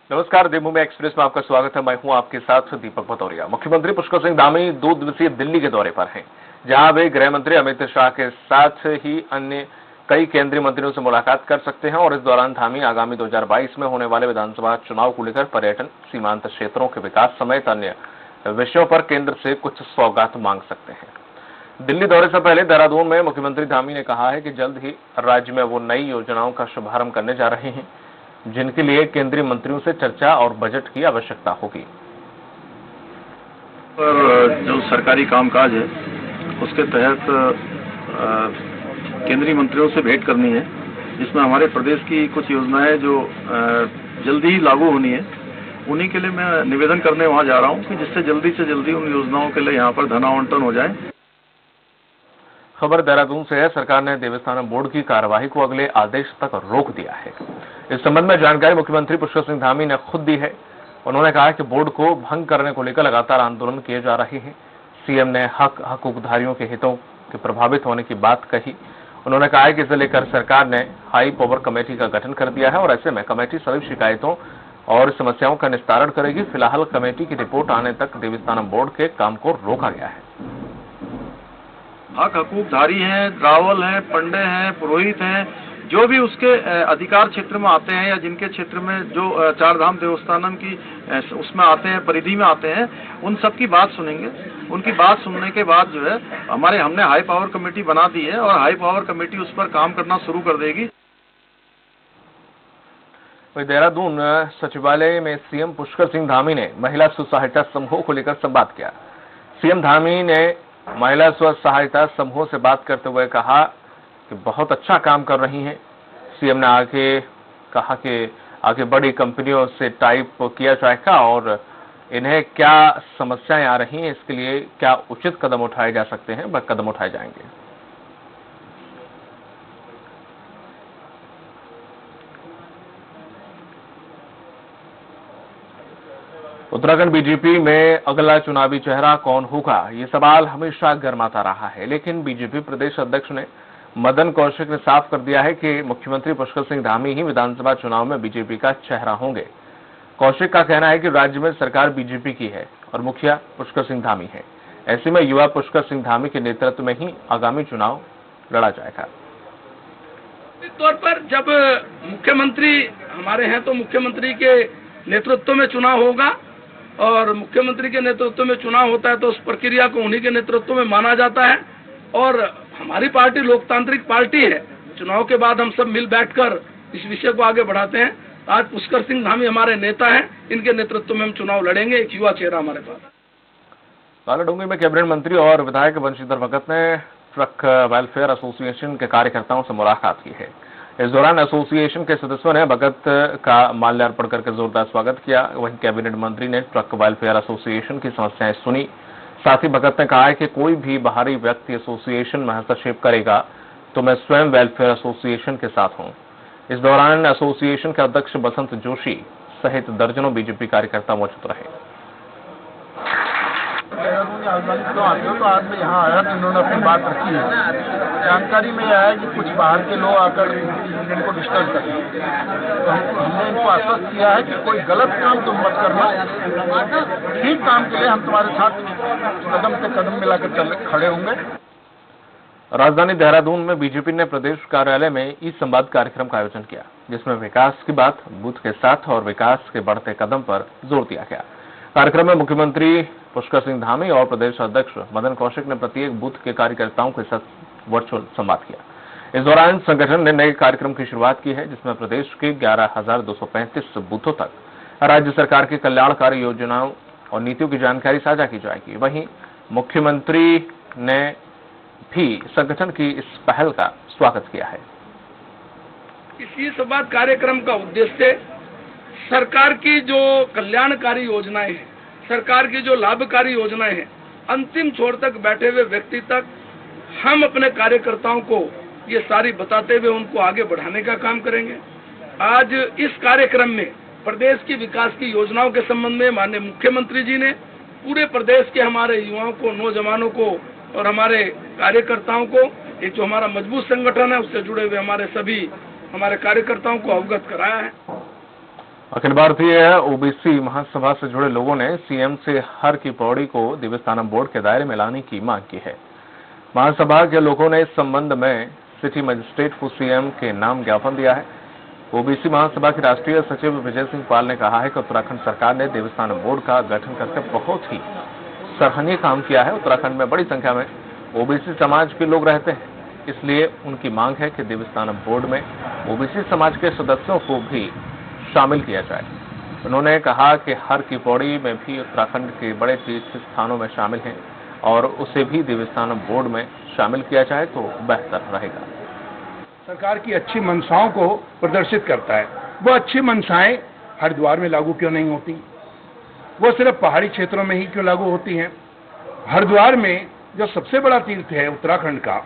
नमस्कार, देवभूमि एक्सप्रेस में आपका स्वागत है। मैं हूं आपके साथ दीपक भदौरिया। मुख्यमंत्री पुष्कर सिंह धामी 2 दिवसीय दिल्ली के दौरे पर हैं, जहां वे गृह मंत्री अमित शाह के साथ ही अन्य कई केंद्रीय मंत्रियों से मुलाकात कर सकते हैं। और इस दौरान धामी आगामी 2022 में होने वाले विधानसभा चुनाव को लेकर पर्यटन, सीमांत क्षेत्रों के विकास समेत अन्य विषयों पर केंद्र से कुछ सौगात मांग सकते हैं। दिल्ली दौरे से पहले देहरादून में मुख्यमंत्री धामी ने कहा है कि जल्द ही राज्य में वो नई योजनाओं का शुभारंभ करने जा रहे हैं, जिनके लिए केंद्रीय मंत्रियों से चर्चा और बजट की आवश्यकता होगी। पर जो सरकारी कामकाज है उसके तहत केंद्रीय मंत्रियों से भेंट करनी है, जिसमें हमारे प्रदेश की कुछ योजनाएं जो जल्दी ही लागू होनी है, उन्हीं के लिए मैं निवेदन करने वहां जा रहा हूं कि जिससे जल्दी से जल्दी उन योजनाओं के लिए यहां पर धनावंटन हो जाए। खबर देहरादून से है। सरकार ने देवस्थानम बोर्ड की कार्यवाही को अगले आदेश तक रोक दिया है। इस संबंध में जानकारी मुख्यमंत्री पुष्कर सिंह धामी ने खुद दी है। उन्होंने कहा कि बोर्ड को भंग करने को लेकर लगातार आंदोलन किए जा रहे हैं। सीएम ने हकूकधारियों के हितों के प्रभावित होने की बात कही। उन्होंने कहा कि इसे लेकर सरकार ने हाई पावर कमेटी का गठन कर दिया है और ऐसे में कमेटी सभी शिकायतों और समस्याओं का निस्तारण करेगी। फिलहाल कमेटी की रिपोर्ट आने तक देवस्थानम बोर्ड के काम को रोका गया है। हकूकधारी हैं, रावल हैं, पंडे हैं, पुरोहित हैं, जो भी उसके अधिकार क्षेत्र में आते हैं या जिनके क्षेत्र में जो चारधाम देवस्थानम की उसमें आते हैं, परिधि में आते हैं, उन सब की बात सुनेंगे। उनकी बात सुनने के बाद जो है हमने हाई पावर कमेटी बना दी है और हाई पावर कमेटी उस पर काम करना शुरू कर देगी। वही देहरादून सचिवालय में सीएम पुष्कर सिंह धामी ने महिला स्व सहायता समूह को लेकर संवाद किया। सीएम धामी ने महिला स्व सहायता समूह से बात करते हुए कहा कि बहुत अच्छा काम कर रही हैं। सीएम ने आगे कहा कि आगे बड़ी कंपनियों से टाइप किया जाएगा और इन्हें क्या समस्याएं आ रही हैं, इसके लिए क्या उचित कदम उठाए जा सकते हैं, वह कदम उठाए जाएंगे। उत्तराखंड बीजेपी में अगला चुनावी चेहरा कौन होगा, ये सवाल हमेशा गर्माता रहा है, लेकिन बीजेपी प्रदेश अध्यक्ष ने मदन कौशिक ने साफ कर दिया है कि मुख्यमंत्री पुष्कर सिंह धामी ही विधानसभा चुनाव में बीजेपी का चेहरा होंगे। कौशिक का कहना है कि राज्य में सरकार बीजेपी की है और मुखिया पुष्कर सिंह धामी है। ऐसे में युवा पुष्कर सिंह धामी के नेतृत्व में ही आगामी चुनाव लड़ा जाएगा। तौर पर जब मुख्यमंत्री हमारे हैं तो मुख्यमंत्री के नेतृत्व में चुनाव होगा और मुख्यमंत्री के नेतृत्व में चुनाव होता है तो उस प्रक्रिया को उन्हीं के नेतृत्व में माना जाता है। और हमारी पार्टी लोकतांत्रिक पार्टी है। चुनाव के बाद हम सब मिल बैठकर इस विषय को आगे बढ़ाते हैं। आज पुष्कर सिंह धामी हमारे नेता हैं, इनके नेतृत्व में हम चुनाव लड़ेंगे। एक युवा चेहरा हमारे पास। कालाडूंगी में कैबिनेट मंत्री और विधायक बंशीधर भगत ने ट्रक वेलफेयर एसोसिएशन के कार्यकर्ताओं से मुलाकात की है। इस दौरान एसोसिएशन के सदस्यों ने भगत का माल्यार्पण करके जोरदार स्वागत किया। वहीं कैबिनेट मंत्री ने ट्रक वेलफेयर एसोसिएशन की समस्याएं सुनी। साथ ही भगत ने कहा है कि कोई भी बाहरी व्यक्ति एसोसिएशन में हस्तक्षेप करेगा तो मैं स्वयं वेलफेयर एसोसिएशन के साथ हूं। इस दौरान एसोसिएशन के अध्यक्ष बसंत जोशी सहित दर्जनों बीजेपी कार्यकर्ता मौजूद रहे। तो आज मैं यहाँ आया तो इन्होंने अपनी बात रखी है। जानकारी में यह है कि कुछ बाहर के लोग आकर इनको डिस्टर्ब कर रहे हैं, तो हमने इनको आश्वस्त किया है कि कोई गलत काम तुम मत करना, ठीक काम के लिए हम तुम्हारे साथ कदम से कदम मिलाकर खड़े होंगे। राजधानी देहरादून में बीजेपी ने प्रदेश कार्यालय में ई संवाद कार्यक्रम का आयोजन किया, जिसमें विकास की बात बूथ के साथ और विकास के बढ़ते कदम पर जोर दिया गया। कार्यक्रम में मुख्यमंत्री पुष्कर सिंह धामी और प्रदेश अध्यक्ष मदन कौशिक ने प्रत्येक बूथ के कार्यकर्ताओं के साथ वर्चुअल संवाद किया। इस दौरान संगठन ने नए कार्यक्रम की शुरुआत की है, जिसमें प्रदेश के 11,235 बूथों तक राज्य सरकार की कल्याणकारी योजनाओं और नीतियों की जानकारी साझा की जाएगी। वहीं मुख्यमंत्री ने भी संगठन की इस पहल का स्वागत किया है। इसी संवाद कार्यक्रम का उद्देश्य सरकार की जो कल्याणकारी योजनाएं हैं, सरकार की जो लाभकारी योजनाएं हैं, अंतिम छोर तक बैठे हुए व्यक्ति तक हम अपने कार्यकर्ताओं को ये सारी बताते हुए उनको आगे बढ़ाने का काम करेंगे। आज इस कार्यक्रम में प्रदेश की विकास की योजनाओं के संबंध में माननीय मुख्यमंत्री जी ने पूरे प्रदेश के हमारे युवाओं को, नौजवानों को और हमारे कार्यकर्ताओं को, एक जो हमारा मजबूत संगठन है उससे जुड़े हुए हमारे सभी कार्यकर्ताओं को अवगत कराया है। अखिल भारतीय ओबीसी महासभा से जुड़े लोगों ने सीएम से हर की पौड़ी को देवस्थानम बोर्ड के दायरे में लाने की मांग की है। महासभा के लोगों ने इस संबंध में सिटी मजिस्ट्रेट को सीएम के नाम ज्ञापन दिया है। ओबीसी महासभा के राष्ट्रीय सचिव विजय सिंह पाल ने कहा है कि उत्तराखंड सरकार ने देवस्थानम बोर्ड का गठन करके बहुत ही सराहनीय काम किया है। उत्तराखंड में बड़ी संख्या में ओबीसी समाज के लोग रहते हैं, इसलिए उनकी मांग है कि देवस्थानम बोर्ड में ओबीसी समाज के सदस्यों को भी शामिल किया जाए। उन्होंने कहा कि हर की पौड़ी में भी उत्तराखंड के बड़े तीर्थ स्थानों में शामिल हैं और उसे भी देवस्थानम बोर्ड में शामिल किया जाए तो बेहतर रहेगा। सरकार की अच्छी मंशाओं को प्रदर्शित करता है। वो अच्छी मंशाएं हरिद्वार में लागू क्यों नहीं होती? वो सिर्फ पहाड़ी क्षेत्रों में ही क्यों लागू होती हैं? हरिद्वार में जो सबसे बड़ा तीर्थ है उत्तराखंड का,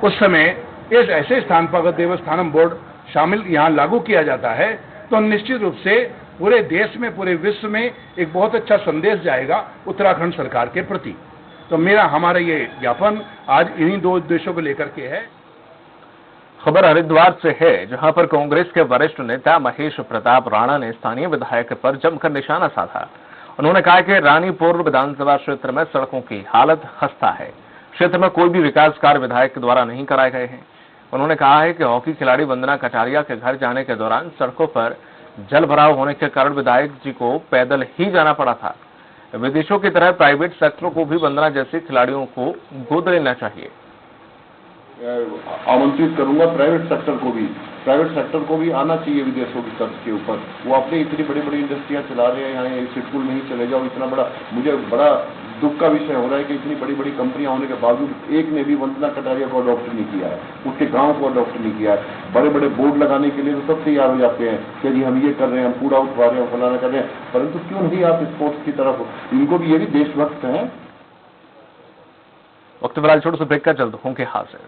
उस समय इस ऐसे स्थान पर अगर देवस्थानम बोर्ड शामिल यहाँ लागू किया जाता है तो निश्चित रूप से पूरे देश में, पूरे विश्व में एक बहुत अच्छा संदेश जाएगा उत्तराखंड सरकार के प्रति। तो हमारा ये ज्ञापन आज इन्हीं दो उद्देश्यों को लेकर के है। खबर हरिद्वार से है, जहां पर कांग्रेस के वरिष्ठ नेता महेश प्रताप राणा ने स्थानीय विधायक पर जमकर निशाना साधा। उन्होंने कहा कि रानीपुर विधानसभा क्षेत्र में सड़कों की हालत खस्ता है। क्षेत्र में कोई भी विकास कार्य विधायक के द्वारा नहीं कराए गए हैं। उन्होंने कहा है कि हॉकी खिलाड़ी वंदना कटारिया के घर जाने के दौरान सड़कों पर जल भराव होने के कारण विधायक जी को पैदल ही जाना पड़ा था। विदेशों की तरह प्राइवेट सेक्टर को भी वंदना जैसे खिलाड़ियों को गोद लेना चाहिए। आमंत्रित करूंगा प्राइवेट सेक्टर को भी आना चाहिए विदेशों की तर्ज के ऊपर। वो अपनी इतनी बड़ी बड़ी इंडस्ट्रियां चला रहे हैं, यहाँ सिडकुल में ही चले जाओ। इतना बड़ा मुझे बड़ा दुख का विषय हो रहा है कि इतनी बड़ी बड़ी कंपनियां होने के बावजूद एक ने भी वंदना कटारिया को अडॉप्ट नहीं किया है, उसके गांव को अडॉप्ट नहीं किया है। बड़े बड़े बोर्ड लगाने के लिए तो सब तैयार हो जाते हैं कि जी हम ये कर रहे हैं, हम कूड़ा उठवा रहे हैं, फलाना कर रहे हैं, परंतु क्यों नहीं आप स्पोर्ट्स की तरफ? इनको भी ये भी देशभक्त हैं। वक्त फिलहाल छोटे से ब्रेक का, जल्द होंगे हाजिर।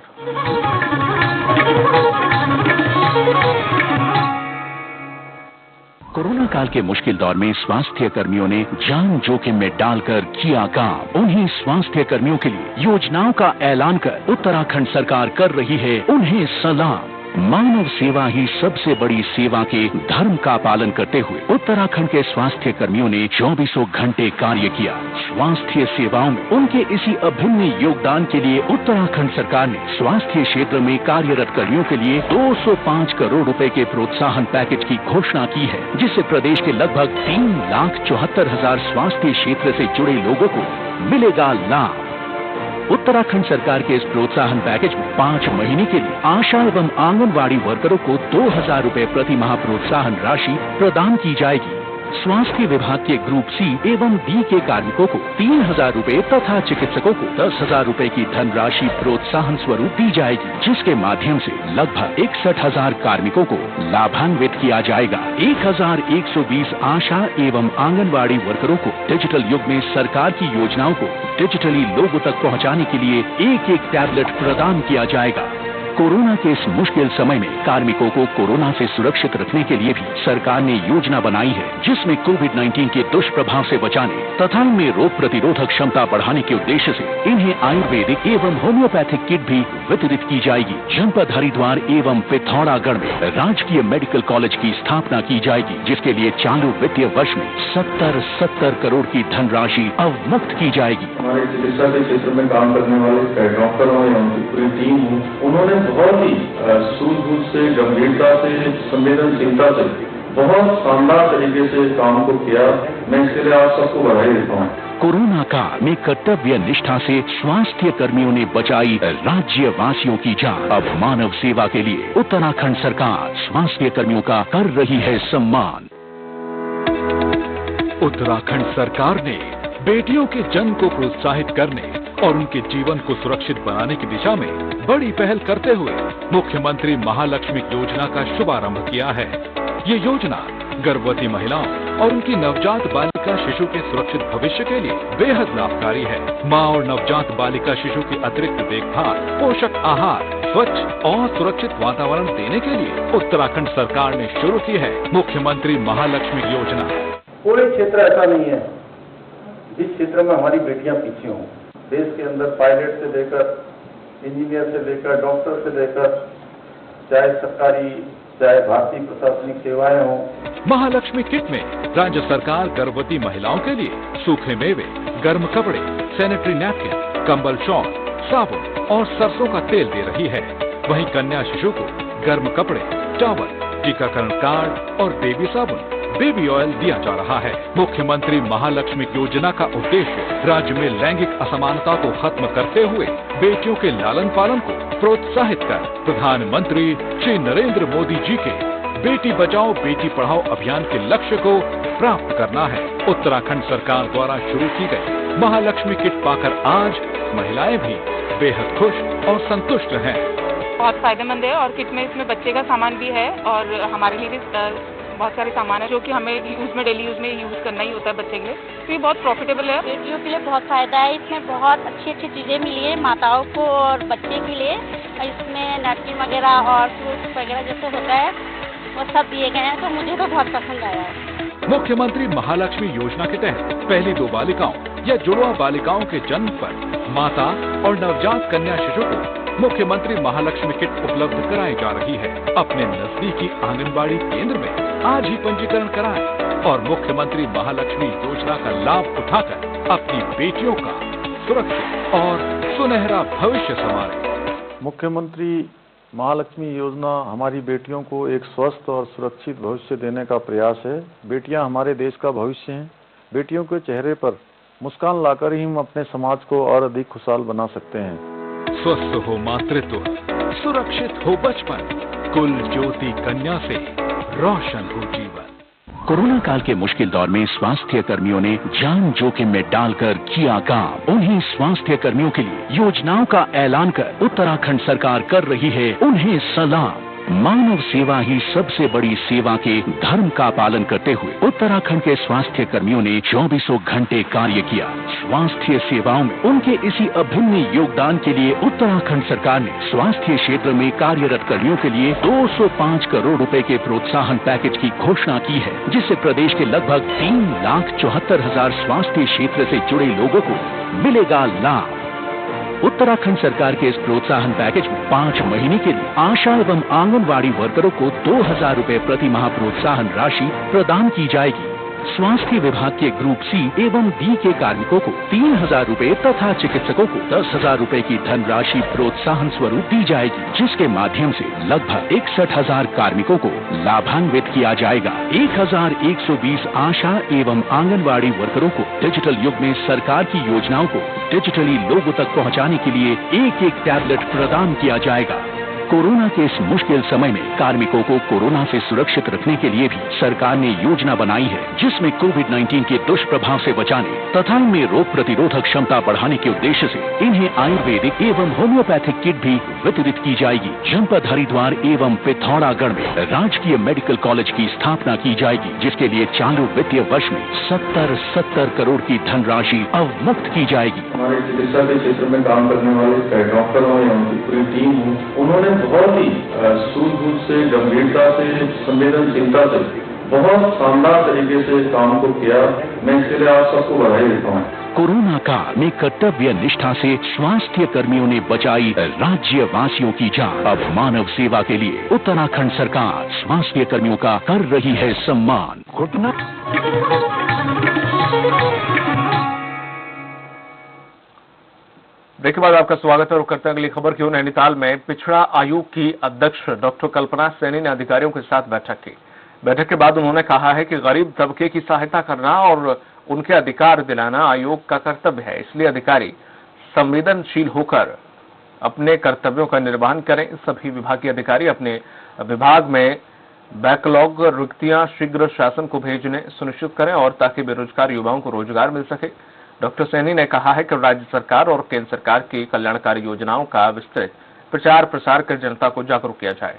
कोरोना काल के मुश्किल दौर में स्वास्थ्य कर्मियों ने जान जोखिम में डालकर किया काम। उन्हीं स्वास्थ्य कर्मियों के लिए योजनाओं का ऐलान कर उत्तराखंड सरकार कर रही है उन्हें सलाम। मानव सेवा ही सबसे बड़ी सेवा के धर्म का पालन करते हुए उत्तराखंड के स्वास्थ्य कर्मियों ने 24 घंटे कार्य किया। स्वास्थ्य सेवाओं में उनके इसी अभिन्न योगदान के लिए उत्तराखंड सरकार ने स्वास्थ्य क्षेत्र में कार्यरत कर्मियों के लिए 205 करोड़ रुपए के प्रोत्साहन पैकेज की घोषणा की है, जिससे प्रदेश के लगभग 3,74,000 स्वास्थ्य क्षेत्र से जुड़े लोगों को मिलेगा लाभ। उत्तराखंड सरकार के इस प्रोत्साहन पैकेज में 5 महीने के लिए आशा एवं आंगनवाड़ी वर्करों को 2,000 रुपए प्रति माह प्रोत्साहन राशि प्रदान की जाएगी। स्वास्थ्य विभाग के ग्रुप सी एवं डी के कार्मिकों को 3,000 रुपए तथा चिकित्सकों को 10,000 रुपए की धनराशि प्रोत्साहन स्वरूप दी जाएगी, जिसके माध्यम से लगभग 61,000 कार्मिकों को लाभान्वित किया जाएगा। 1,120 आशा एवं आंगनवाड़ी वर्करों को डिजिटल युग में सरकार की योजनाओं को डिजिटली लोगों तक पहुँचाने के लिए एक टैबलेट प्रदान किया जाएगा। कोरोना के इस मुश्किल समय में कार्मिकों को कोरोना से सुरक्षित रखने के लिए भी सरकार ने योजना बनाई है, जिसमें कोविड-19 के दुष्प्रभाव से बचाने तथा इनमें रोग प्रतिरोधक क्षमता बढ़ाने के उद्देश्य से इन्हें आयुर्वेदिक एवं होम्योपैथिक किट भी वितरित की जाएगी। जनपद हरिद्वार एवं पिथौरागढ़ में राजकीय मेडिकल कॉलेज की स्थापना की जाएगी, जिसके लिए चालू वित्तीय वर्ष में 70 करोड़ की धनराशि अवमुक्त की जाएगी। हमारे चिकित्सा के क्षेत्र में काम करने वाले डॉक्टरों एवं पूरी टीम उन्होंने बहुत ही सूझबूझ से, गंभीरता से, संवेदनशीलता से बहुत शानदार तरीके से काम को किया। मैं इसके लिए आप सबको बधाई देता हूँ। कोरोना काल में कर्तव्य निष्ठा से स्वास्थ्य कर्मियों ने बचाई राज्यवासियों की जान। अब मानव सेवा के लिए उत्तराखंड सरकार स्वास्थ्य कर्मियों का कर रही है सम्मान। उत्तराखंड सरकार ने बेटियों के जन्म को प्रोत्साहित करने और उनके जीवन को सुरक्षित बनाने की दिशा में बड़ी पहल करते हुए मुख्यमंत्री महालक्ष्मी योजना का शुभारंभ किया है। ये योजना गर्भवती महिलाओं और उनकी नवजात बालिका शिशु के सुरक्षित भविष्य के लिए बेहद लाभकारी है। माँ और नवजात बालिका शिशु की अतिरिक्त देखभाल, पोषक आहार, स्वच्छ और सुरक्षित वातावरण देने के लिए उत्तराखंड सरकार ने शुरू की है मुख्यमंत्री महालक्ष्मी योजना। कोई क्षेत्र ऐसा नहीं है जिस क्षेत्र में हमारी बेटियां पीछे हों। देश के अंदर पायलट से लेकर इंजीनियर से लेकर डॉक्टर से लेकर चाहे सरकारी चाहे भारतीय प्रशासनिक सेवाएं हों। महालक्ष्मी किट में राज्य सरकार गर्भवती महिलाओं के लिए सूखे मेवे, गर्म कपड़े, सैनिटरी नैपकिन, कंबल शॉल, साबुन और सरसों का तेल दे रही है। वहीं कन्या शिशु को गर्म कपड़े, टॉवल, टीकाकरण कार्ड और बेबी साबुन, बेबी ऑयल दिया जा रहा है। मुख्यमंत्री महालक्ष्मी योजना का उद्देश्य राज्य में लैंगिक असमानता को खत्म करते हुए बेटियों के लालन पालन को प्रोत्साहित कर प्रधानमंत्री श्री नरेंद्र मोदी जी के बेटी बचाओ बेटी पढ़ाओ अभियान के लक्ष्य को प्राप्त करना है। उत्तराखंड सरकार द्वारा शुरू की गई महालक्ष्मी किट पाकर आज महिलाएं भी बेहद खुश और संतुष्ट हैं। बहुत फायदेमंद है और किट में इसमें बच्चे का सामान भी है और हमारे लिए भी बहुत सारे सामान है जो कि हमें डेली यूज में यूज करना ही होता है बच्चे के लिए, तो ये बहुत प्रॉफिटेबल है। बेटियों के लिए बहुत फायदा है, इसमें बहुत अच्छी अच्छी चीजें मिली है माताओं को और बच्चे के लिए। इसमें नैपकिन वगैरह और फ्रूट्स वगैरह जैसे होता है वो सब दिए गए हैं, तो मुझे तो बहुत पसंद आया है। मुख्यमंत्री महालक्ष्मी योजना के तहत पहली 2 बालिकाओं या जुड़वा बालिकाओं के जन्म पर माता और नवजात कन्या शिशु को मुख्यमंत्री महालक्ष्मी किट उपलब्ध कराई जा रही है। अपने नजदीकी आंगनबाड़ी केंद्र में आज ही पंजीकरण कराएं और मुख्यमंत्री महालक्ष्मी योजना का लाभ उठाकर अपनी बेटियों का सुरक्षित और सुनहरा भविष्य संवारें। मुख्यमंत्री महालक्ष्मी योजना हमारी बेटियों को एक स्वस्थ और सुरक्षित भविष्य देने का प्रयास है। बेटियां हमारे देश का भविष्य हैं। बेटियों के चेहरे पर मुस्कान लाकर ही हम अपने समाज को और अधिक खुशहाल बना सकते हैं। स्वस्थ हो मातृत्व, सुरक्षित हो बचपन, कुल ज्योति कन्या से रोशन हो जीवन। कोरोना काल के मुश्किल दौर में स्वास्थ्य कर्मियों ने जान जोखिम में डालकर किया काम। उन्हीं स्वास्थ्य कर्मियों के लिए योजनाओं का ऐलान कर उत्तराखंड सरकार कर रही है उन्हें सलाम। मानव सेवा ही सबसे बड़ी सेवा के धर्म का पालन करते हुए उत्तराखंड के स्वास्थ्य कर्मियों ने 24 घंटे कार्य किया। स्वास्थ्य सेवाओं में उनके इसी अभिन्न योगदान के लिए उत्तराखंड सरकार ने स्वास्थ्य क्षेत्र में कार्यरत कर्मियों के लिए 205 करोड़ रुपए के प्रोत्साहन पैकेज की घोषणा की है, जिससे प्रदेश के लगभग 3,74,000 स्वास्थ्य क्षेत्र से जुड़े लोगों को मिलेगा लाभ। उत्तराखंड सरकार के इस प्रोत्साहन पैकेज में 5 महीने के लिए आशा एवं आंगनवाड़ी वर्करों को 2,000 रुपए प्रति माह प्रोत्साहन राशि प्रदान की जाएगी। स्वास्थ्य विभाग के ग्रुप सी एवं डी के कार्मिकों को 3,000 रुपए तथा चिकित्सकों को 10,000 रुपए की धनराशि प्रोत्साहन स्वरूप दी जाएगी, जिसके माध्यम से लगभग 61,000 कार्मिकों को लाभान्वित किया जाएगा। 1,120 आशा एवं आंगनवाड़ी वर्करों को डिजिटल युग में सरकार की योजनाओं को डिजिटली लोगों तक पहुंचाने के लिए एक टैबलेट प्रदान किया जाएगा। कोरोना के इस मुश्किल समय में कार्मिकों को कोरोना से सुरक्षित रखने के लिए भी सरकार ने योजना बनाई है, जिसमें कोविड-19 के दुष्प्रभाव से बचाने तथा इनमें रोग प्रतिरोधक क्षमता बढ़ाने के उद्देश्य से इन्हें आयुर्वेदिक एवं होम्योपैथिक किट भी वितरित की जाएगी। जनपद हरिद्वार एवं पिथौरागढ़ में राजकीय मेडिकल कॉलेज की स्थापना की जाएगी, जिसके लिए चालू वित्तीय वर्ष में 70 करोड़ की धनराशि अवमुक्त की जाएगी। हमारे चिकित्सा के क्षेत्र में काम करने वाले डॉक्टरों या उनकी पूरी टीम उन्होंने बहुत ही सूझबूझ से, गंभीरता से, संवेदनशीलता से बहुत शानदार तरीके से काम को किया। मैं इसके लिए आप सबको बधाई देता हूँ। कोरोना काल में कर्तव्य निष्ठा से स्वास्थ्य कर्मियों ने बचाई राज्यवासियों की जान। अब मानव सेवा के लिए उत्तराखंड सरकार स्वास्थ्य कर्मियों का कर रही है सम्मान। घुटना ब्रेक के बाद आपका स्वागत है और करते हैं अगली खबर की। नैनीताल में पिछड़ा आयोग की अध्यक्ष डॉक्टर कल्पना सैनी ने अधिकारियों के साथ बैठक की। बैठक के बाद उन्होंने कहा है कि गरीब तबके की सहायता करना और उनके अधिकार दिलाना आयोग का कर्तव्य है, इसलिए अधिकारी संवेदनशील होकर अपने कर्तव्यों का निर्वहन करें। सभी विभागीय अधिकारी अपने विभाग में बैकलॉग रिक्तियां शीघ्र शासन को भेजने सुनिश्चित करें और ताकि बेरोजगार युवाओं को रोजगार मिल सके। डॉक्टर सैनी ने कहा है कि राज्य सरकार और केंद्र सरकार की कल्याणकारी योजनाओं का विस्तृत प्रचार प्रसार कर जनता को जागरूक किया जाए।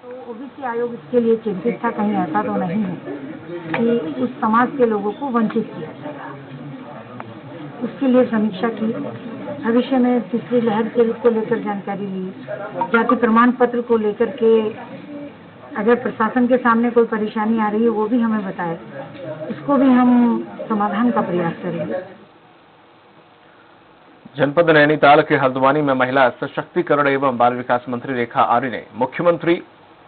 तो ओबीसी आयोग इसके लिए चिंतित था, कहीं ऐसा तो नहीं है कि उस समाज के लोगों को वंचित किया जाएगा। उसके लिए समीक्षा की, भविष्य में तीसरी लहर को लेकर जानकारी ली, जाति प्रमाण पत्र को लेकर के अगर प्रशासन के सामने कोई परेशानी आ रही है वो भी हमें बताए, उसको भी हम समाधान का प्रयास करेंगे। जनपद नैनीताल के हल्द्वानी में महिला सशक्तिकरण एवं बाल विकास मंत्री रेखा आर्य ने मुख्यमंत्री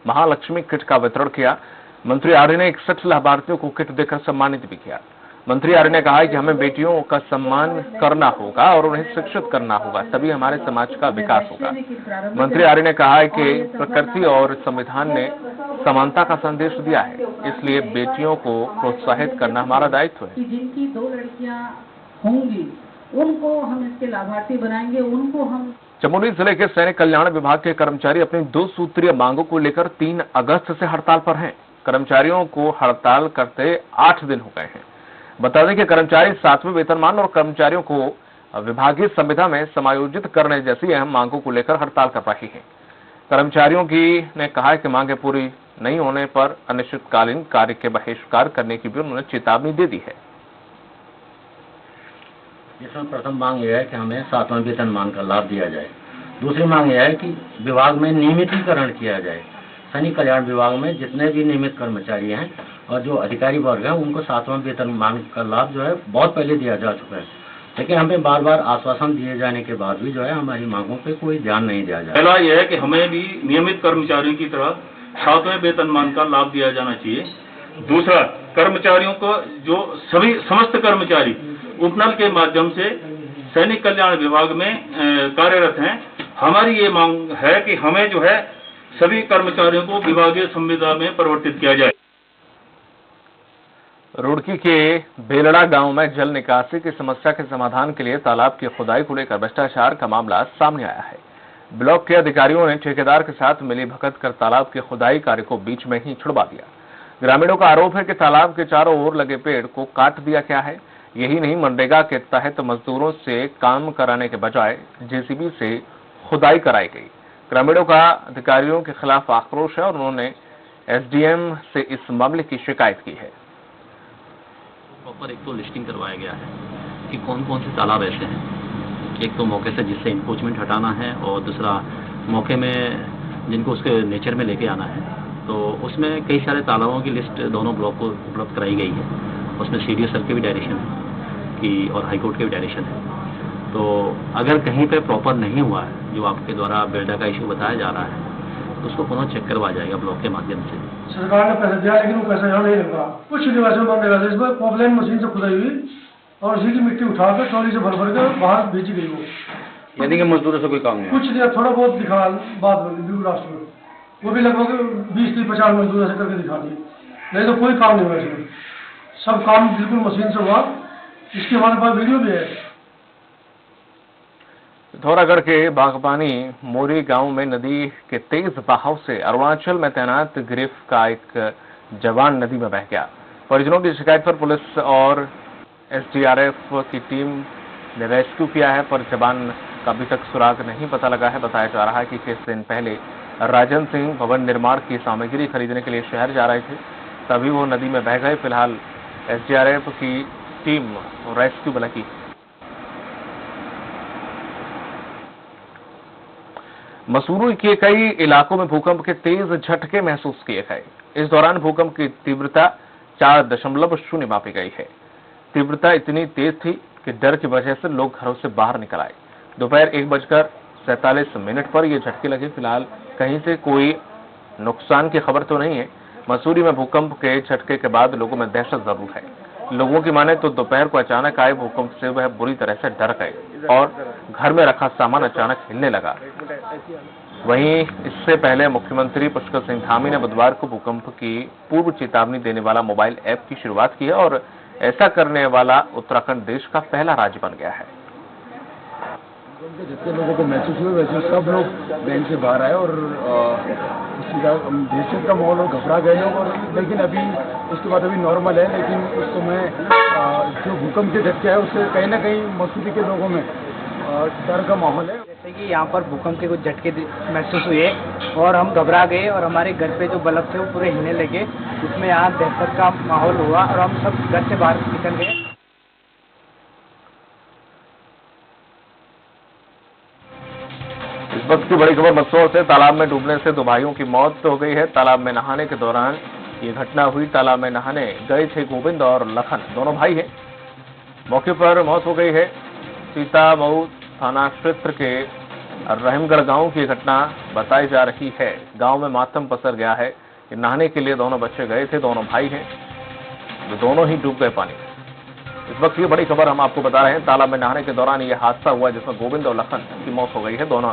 महालक्ष्मी किट का वितरण किया। मंत्री आर्य ने 61 लाभार्थियों को किट देकर सम्मानित भी किया। मंत्री आर्य ने कहा कि हमें बेटियों का सम्मान करना होगा और उन्हें शिक्षित करना होगा, तभी हमारे समाज का विकास होगा। मंत्री आर्य ने कहा है कि प्रकृति और संविधान ने समानता का संदेश दिया है, इसलिए बेटियों को प्रोत्साहित करना हमारा दायित्व है। जिनकी 2 लड़कियां होंगी उनको हम इसके लाभार्थी बनाएंगे, उनको हम। चमोली जिले के सैनिक कल्याण विभाग के कर्मचारी अपनी 2 सूत्रीय मांगों को लेकर 3 अगस्त से हड़ताल पर हैं। कर्मचारियों को हड़ताल करते 8 दिन हो गए हैं। बता दें कि कर्मचारी 7वें वेतनमान और कर्मचारियों को विभागीय संविदा में समायोजित करने जैसी अहम मांगों को लेकर हड़ताल कर रही हैं। कर्मचारियों की ने कहा है कि मांगें पूरी नहीं होने पर अनिश्चितकालीन कार्य के बहिष्कार करने की भी उन्होंने चेतावनी दे दी है। इसमें प्रथम मांग यह है कि हमें 7वां वेतनमान का लाभ दिया जाए। दूसरी मांग यह है कि विभाग में नियमितीकरण किया जाए। सैनिक कल्याण विभाग में जितने भी नियमित कर्मचारी हैं और जो अधिकारी वर्ग हैं उनको 7वां वेतनमान का लाभ जो है बहुत पहले दिया जा चुका है, लेकिन हमें बार बार आश्वासन दिए जाने के बाद भी जो है हमारी मांगों पे कोई ध्यान नहीं दिया जा रहा। पहला यह है कि हमें भी नियमित कर्मचारियों की तरह 7वें वेतनमान का लाभ दिया जाना चाहिए। दूसरा, कर्मचारियों को जो समस्त कर्मचारी उपनल के माध्यम से सैनिक कल्याण विभाग में कार्यरत हैं, हमारी ये मांग है कि हमें जो है सभी कर्मचारियों को विभागीय संविदा में परिवर्तित किया जाए। रुड़की के बेलड़ा गांव में जल निकासी की समस्या के समाधान के लिए तालाब की खुदाई को लेकर भ्रष्टाचार का मामला सामने आया है। ब्लॉक के अधिकारियों ने ठेकेदार के साथ मिलीभगत कर तालाब की खुदाई कार्य को बीच में ही छुड़वा दिया। ग्रामीणों का आरोप है कि तालाब के चारों ओर लगे पेड़ को काट दिया गया है। यही नहीं, मनरेगा के तहत मजदूरों से काम कराने के बजाय जेसीबी से खुदाई कराई गई। ग्रामीणों का अधिकारियों के खिलाफ आक्रोश है और उन्होंने एसडीएम से इस मामले की शिकायत की है। प्रॉपर एक तो लिस्टिंग करवाया गया है कि कौन कौन से तालाब ऐसे हैं, एक तो मौके से जिससे इंक्रोचमेंट हटाना है और दूसरा मौके में जिनको उसके नेचर में लेके आना है। तो उसमें कई सारे तालाबों की लिस्ट दोनों ब्लॉक को उपलब्ध कराई गई है। उसमें सीडीओ सर के भी डायरेक्शन है कि और हाईकोर्ट के भी डायरेक्शन है। तो अगर कहीं पे प्रॉपर नहीं हुआ है, जो आपके द्वारा बेल्डा का इशू बताया जा रहा है, तो उसको पुनः चेक करवाया जाएगा ब्लॉक के माध्यम से। सरकार ने पैसा दिया लेकिन वो पैसा यहाँ नहीं लगा। कुछ निवासियों में मांगेगा इस बार पॉपलाइन मशीन से खुदाई हुई और उसी की मिट्टी उठाकर ट्रॉली से भर के बाहर भेजी गई। वो यानी कि मजदूरों से कोई काम नहीं, कुछ दिया, थोड़ा बहुत दिखा बात बनी लास्ट में, वो भी लगभग 20-50 मजदूर ऐसे करके दिखा दिए, नहीं तो कोई काम नहीं हुआ इसमें। सब काम बिल्कुल मशीन से हुआ। इसकी हमारे पास वीडियो भी है। पिथौरागढ़ के बागबानी मोरी गांव में नदी के तेज बहाव से अरुणाचल में तैनात गिरफ्त का एक जवान नदी में बह गया। परिजनों की शिकायत पर पुलिस और एसडीआरएफ की टीम ने रेस्क्यू किया है, पर जवान का अभी तक सुराग नहीं पता लगा है। बताया जा रहा है कि कुछ दिन पहले राजन सिंह भवन निर्माण की सामग्री खरीदने के लिए शहर जा रहे थे, तभी वो नदी में बह गए। फिलहाल एसडीआरएफ की टीम रेस्क्यू में लगी। मसूरी के कई इलाकों में भूकंप के तेज झटके महसूस किए गए। इस दौरान भूकंप की तीव्रता 4.0 मापी गई है। तीव्रता इतनी तेज थी कि डर की वजह से लोग घरों से बाहर निकल आए। दोपहर 1:47 पर यह झटके लगे। फिलहाल कहीं से कोई नुकसान की खबर तो नहीं है। मसूरी में भूकंप के झटके के बाद लोगों में दहशत जरूर है। लोगों की माने तो दोपहर को अचानक आए भूकंप से वह बुरी तरह से डर गए और घर में रखा सामान अचानक हिलने लगा। वहीं इससे पहले मुख्यमंत्री पुष्कर सिंह धामी ने बुधवार को भूकंप की पूर्व चेतावनी देने वाला मोबाइल ऐप की शुरुआत की है और ऐसा करने वाला उत्तराखंड देश का पहला राज्य बन गया है। जितने लोगों को महसूस हुए वैसे सब लोग बैंक से बाहर आए और दहशत का माहौल और घबरा गए लोग। और लेकिन अभी उसके बाद अभी नॉर्मल है, लेकिन उस समय जो भूकंप के झटके है उससे कहीं ना कहीं मसूरी के लोगों में डर का माहौल है। जैसे कि यहाँ पर भूकंप के कुछ झटके महसूस हुए और हम घबरा गए और हमारे घर पे जो बल्ब थे वो पूरे हिलने लगे, जिसमें यहाँ दहशत का माहौल हुआ और हम सब घर से बाहर निकल गए। इस वक्त की बड़ी खबर मंदसौर से। तालाब में डूबने से 2 भाइयों की मौत हो गई है। तालाब में नहाने के दौरान ये घटना हुई। तालाब में नहाने गए थे गोविंद और लखन, दोनों भाई हैं। मौके पर मौत हो गई है। सीता मऊ थाना क्षेत्र के रहीमगढ़ गांव की घटना बताई जा रही है। गांव में मातम पसर गया है कि नहाने के लिए दोनों बच्चे गए थे, दोनों भाई हैं, वे दोनों ही डूब गए पानी में। इस वक्त ये बड़ी खबर हम आपको बता रहे हैं, तालाब में नहाने के दौरान ये हादसा हुआ जिसमें गोविंद और लखन की मौत हो गई है। दोनों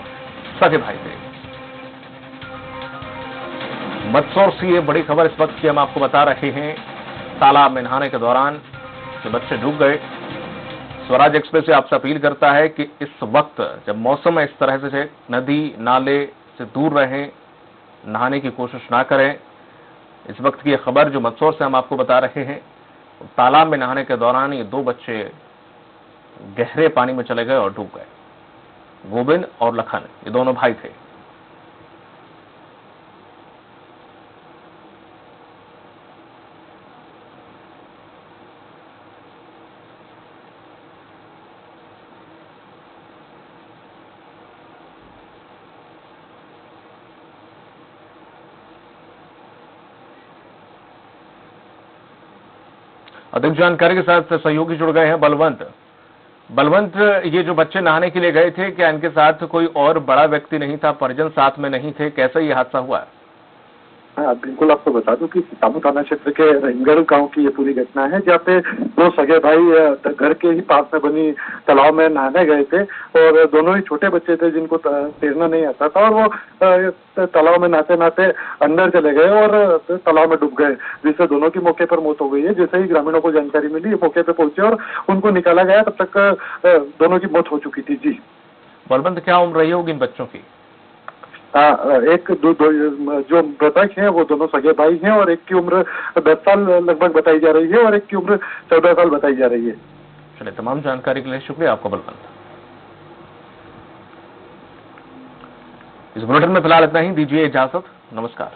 सगे भाई थे। मंदसौर से ये बड़ी खबर इस वक्त की हम आपको बता रहे हैं। तालाब में नहाने के दौरान जो बच्चे डूब गए। स्वराज एक्सप्रेस से आपसे अपील करता है कि इस वक्त जब मौसम इस तरह से नदी नाले से दूर रहें, नहाने की कोशिश ना करें। इस वक्त की यह खबर जो मंदसौर से हम आपको बता रहे हैं, तालाब में नहाने के दौरान ये दो बच्चे गहरे पानी में चले गए और डूब गए। गोविंद और लखन ये दोनों भाई थे। अधिक जानकारी के साथ सहयोगी जुड़ गए हैं बलवंत। बलवंत, ये जो बच्चे नहाने के लिए गए थे, क्या इनके साथ कोई और बड़ा व्यक्ति नहीं था, परिजन साथ में नहीं थे, कैसे ये हादसा हुआ? हाँ, बिल्कुल आपको बता दूं कि सीतामू थाना क्षेत्र के रहीमगढ़ गांव की ये पूरी घटना है, जहाँ पे दो सगे भाई घर के ही पास में बनी तालाब में नहाने गए थे और दोनों ही छोटे बच्चे थे जिनको तैरना नहीं आता था, और वो तालाब में नहाते नहाते अंदर चले गए और तालाब में डूब गए, जिससे दोनों की मौके पर मौत हो गई है। जैसे ही ग्रामीणों को जानकारी मिली, मौके पर पहुंचे और उनको निकाला गया, तब तक दोनों की मौत हो चुकी थी। जी बलवंत, क्या उम्र रही होगी इन बच्चों की? एक जो मृतक हैं वो दोनों सगे भाई हैं और एक की उम्र 10 साल लगभग बताई जा रही है और एक की उम्र 14 साल बताई जा रही है। चलिए, तमाम जानकारी के लिए शुक्रिया आपका बलवंत। इस बुलेटिन में फिलहाल इतना ही, दीजिए इजाजत, नमस्कार।